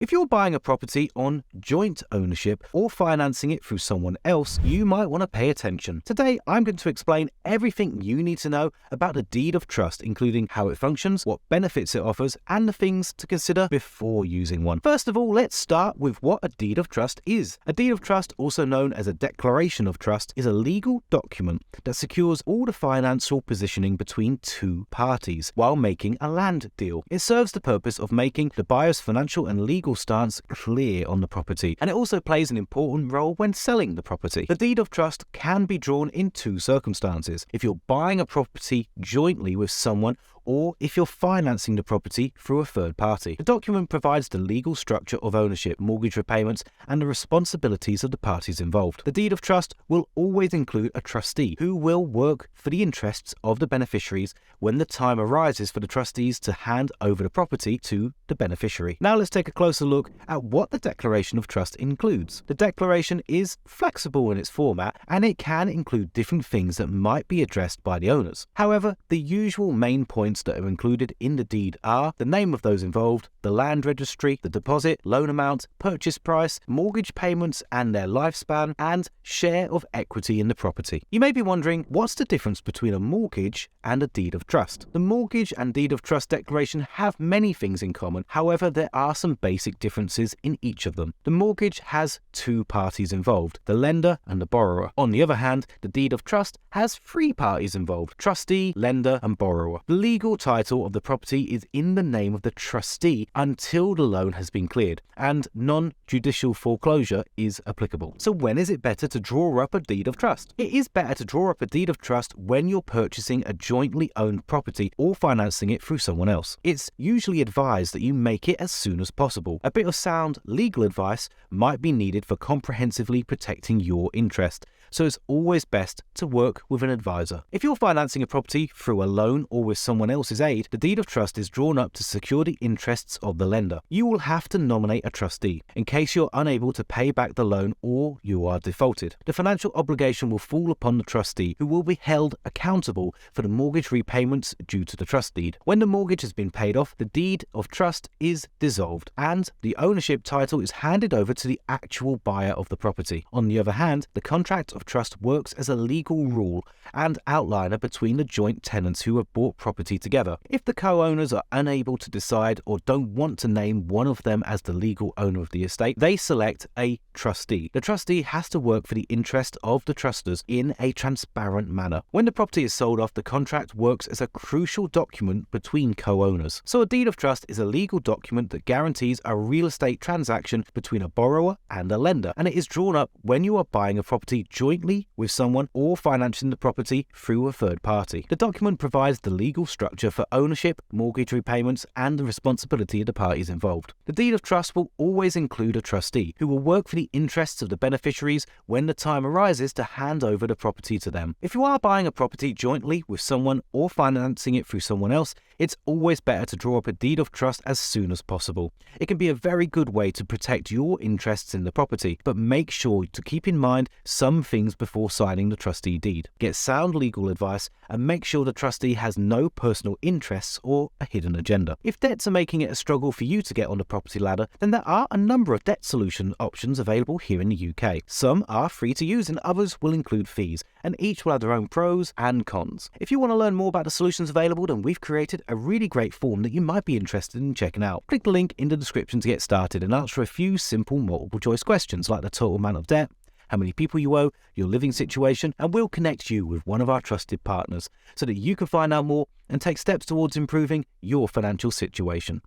If you're buying a property on joint ownership or financing it through someone else, you might want to pay attention. Today, I'm going to explain everything you need to know about the deed of trust, including how it functions, what benefits it offers, and the things to consider before using one. First of all, let's start with what a deed of trust is. A deed of trust, also known as a declaration of trust, is a legal document that secures all the financial positioning between two parties while making a land deal. It serves the purpose of making the buyer's financial and legal stance clear on the property, and it also plays an important role when selling the property. The deed of trust can be drawn in two circumstances: if you're buying a property jointly with someone, or if you're financing the property through a third party. The document provides the legal structure of ownership, mortgage repayments, and the responsibilities of the parties involved. The deed of trust will always include a trustee who will work for the interests of the beneficiaries when the time arises for the trustees to hand over the property to the beneficiary. Now let's take a closer look at what the declaration of trust includes. The declaration is flexible in its format, and it can include different things that might be addressed by the owners. However, the usual main points that are included in the deed are the name of those involved, the land registry, the deposit, loan amount, purchase price, mortgage payments and their lifespan, and share of equity in the property. You may be wondering, what's the difference between a mortgage and a deed of trust? The mortgage and deed of trust declaration have many things in common. However, there are some basic differences in each of them. The mortgage has two parties involved, the lender and the borrower. On the other hand, the deed of trust has three parties involved: trustee, lender, and borrower. The legal title of the property is in the name of the trustee until the loan has been cleared, and non-judicial foreclosure is applicable. So when is it better to draw up a deed of trust? It is better to draw up a deed of trust when you're purchasing a jointly owned property or financing it through someone else. It's usually advised that you make it as soon as possible. A bit of sound legal advice might be needed for comprehensively protecting your interest, so it's always best to work with an advisor. If you're financing a property through a loan or with someone else's aid, the deed of trust is drawn up to secure the interests of the lender. You will have to nominate a trustee in case you're unable to pay back the loan or you are defaulted. The financial obligation will fall upon the trustee, who will be held accountable for the mortgage repayments due to the trust deed. When the mortgage has been paid off, the deed of trust is dissolved and the ownership title is handed over to the actual buyer of the property. On the other hand, the contract of trust works as a legal rule and outliner between the joint tenants who have bought property together. If the co-owners are unable to decide or don't want to name one of them as the legal owner of the estate, they select a trustee. The trustee has to work for the interest of the trusters in a transparent manner. When the property is sold off, the contract works as a crucial document between co-owners. So a deed of trust is a legal document that guarantees a real estate transaction between a borrower and a lender, and it is drawn up when you are buying a property jointly with someone or financing the property through a third party. The document provides the legal structure for ownership, mortgage repayments, and the responsibility of the parties involved. The deed of trust will always include a trustee who will work for the interests of the beneficiaries when the time arises to hand over the property to them. If you are buying a property jointly with someone or financing it through someone else, it's always better to draw up a deed of trust as soon as possible. It can be a very good way to protect your interests in the property, but make sure to keep in mind some things before signing the trustee deed. Get sound legal advice and make sure the trustee has no personal interests or a hidden agenda. If debts are making it a struggle for you to get on the property ladder, then there are a number of debt solution options available here in the UK. Some are free to use and others will include fees, and each will have their own pros and cons. If you want to learn more about the solutions available, then we've created a really great form that you might be interested in checking out. Click the link in the description to get started and answer a few simple multiple choice questions like the total amount of debt, how many people you owe, your living situation, and we'll connect you with one of our trusted partners so that you can find out more and take steps towards improving your financial situation.